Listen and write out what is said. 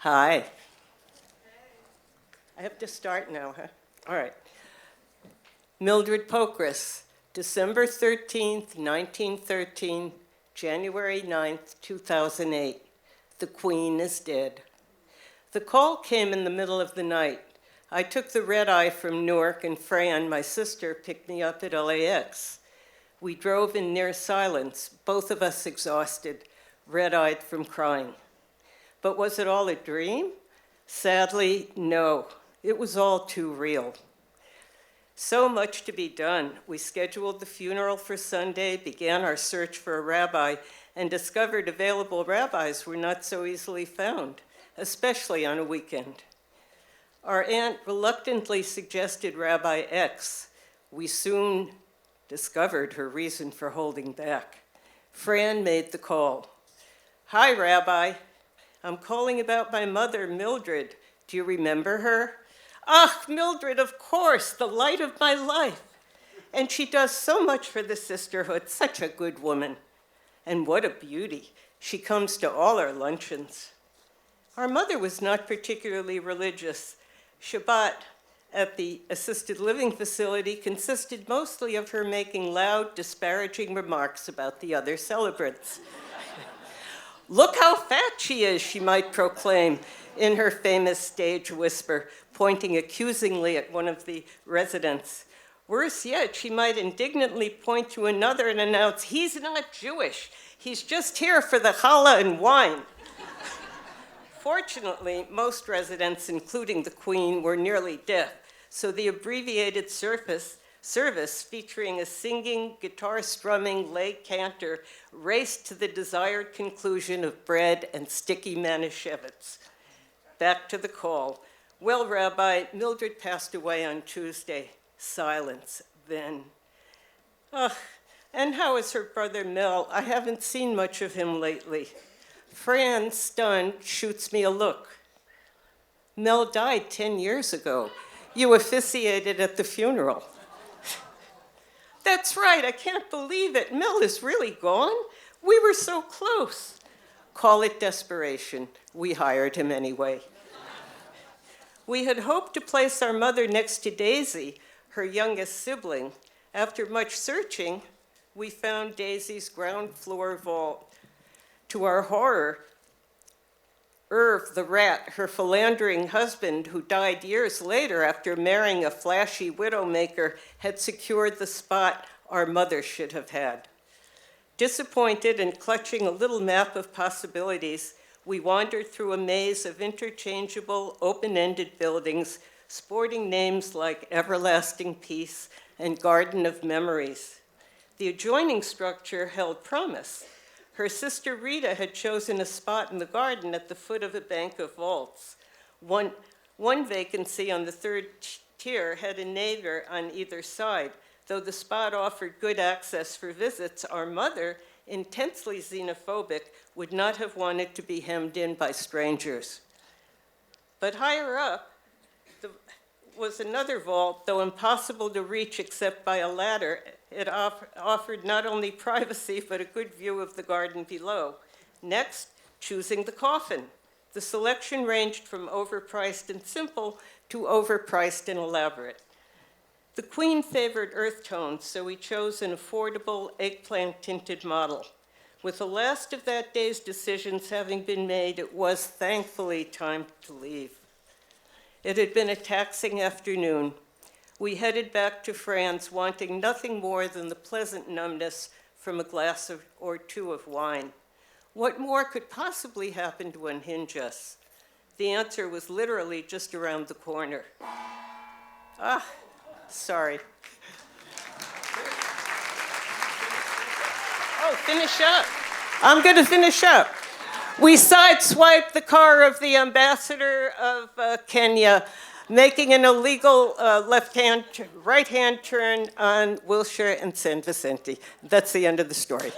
Hi. I have to start now, huh? All right. Mildred Pokras, December 13th, 1913, January 9th, 2008. The Queen is dead. The call came in the middle of the night. I took the red-eye from Newark, and Fran, my sister, picked me up at LAX. We drove in near silence, both of us exhausted, red-eyed from crying. But was it all a dream? Sadly, no. It was all too real. So much to be done. We scheduled the funeral for Sunday, began our search for a rabbi, and discovered available rabbis were not so easily found, especially on a weekend. Our aunt reluctantly suggested Rabbi X. We soon discovered her reason for holding back. Fran made the call. "Hi, Rabbi. I'm calling about my mother, Mildred. Do you remember her?" "Ah, Mildred, of course, the light of my life. And she does so much for the sisterhood, such a good woman. And what a beauty. She comes to all our luncheons." Our mother was not particularly religious. Shabbat at the assisted living facility consisted mostly of her making loud, disparaging remarks about the other celebrants. "Look how fat she is," she might proclaim in her famous stage whisper, pointing accusingly at one of the residents. Worse yet, she might indignantly point to another and announce, "He's not Jewish. He's just here for the challah and wine." Fortunately, most residents, including the Queen, were nearly deaf, so the abbreviated service featuring a singing, guitar-strumming lay cantor raced to the desired conclusion of bread and sticky Manischewitz. Back to the call. "Well, Rabbi, Mildred passed away on Tuesday." Silence, then. "And how is her brother Mel? I haven't seen much of him lately." Fran, stunned, shoots me a look. "Mel died 10 years ago. You officiated at the funeral." "That's right, I can't believe it. Mel is really gone? We were so close." Call it desperation. We hired him anyway. We had hoped to place our mother next to Daisy, her youngest sibling. After much searching, we found Daisy's ground floor vault. To our horror, Irv the rat, her philandering husband, who died years later after marrying a flashy widowmaker, had secured the spot our mother should have had. Disappointed and clutching a little map of possibilities, we wandered through a maze of interchangeable, open-ended buildings, sporting names like Everlasting Peace and Garden of Memories. The adjoining structure held promise. Her sister Rita had chosen a spot in the garden at the foot of a bank of vaults. One vacancy on the third tier had a neighbor on either side. Though the spot offered good access for visits, our mother, intensely xenophobic, would not have wanted to be hemmed in by strangers. But higher up was another vault, though impossible to reach except by a ladder. It offered not only privacy, but a good view of the garden below. Next, choosing the coffin. The selection ranged from overpriced and simple to overpriced and elaborate. The Queen favored earth tones, so we chose an affordable eggplant-tinted model. With the last of that day's decisions having been made, it was thankfully time to leave. It had been a taxing afternoon. We headed back to France, wanting nothing more than the pleasant numbness from a glass or two of wine. What more could possibly happen to unhinge us? The answer was literally just around the corner. Sorry. Oh, finish up. I'm going to finish up. We sideswiped the car of the ambassador of Kenya, making an illegal right-hand turn on Wilshire and San Vicente. That's the end of the story.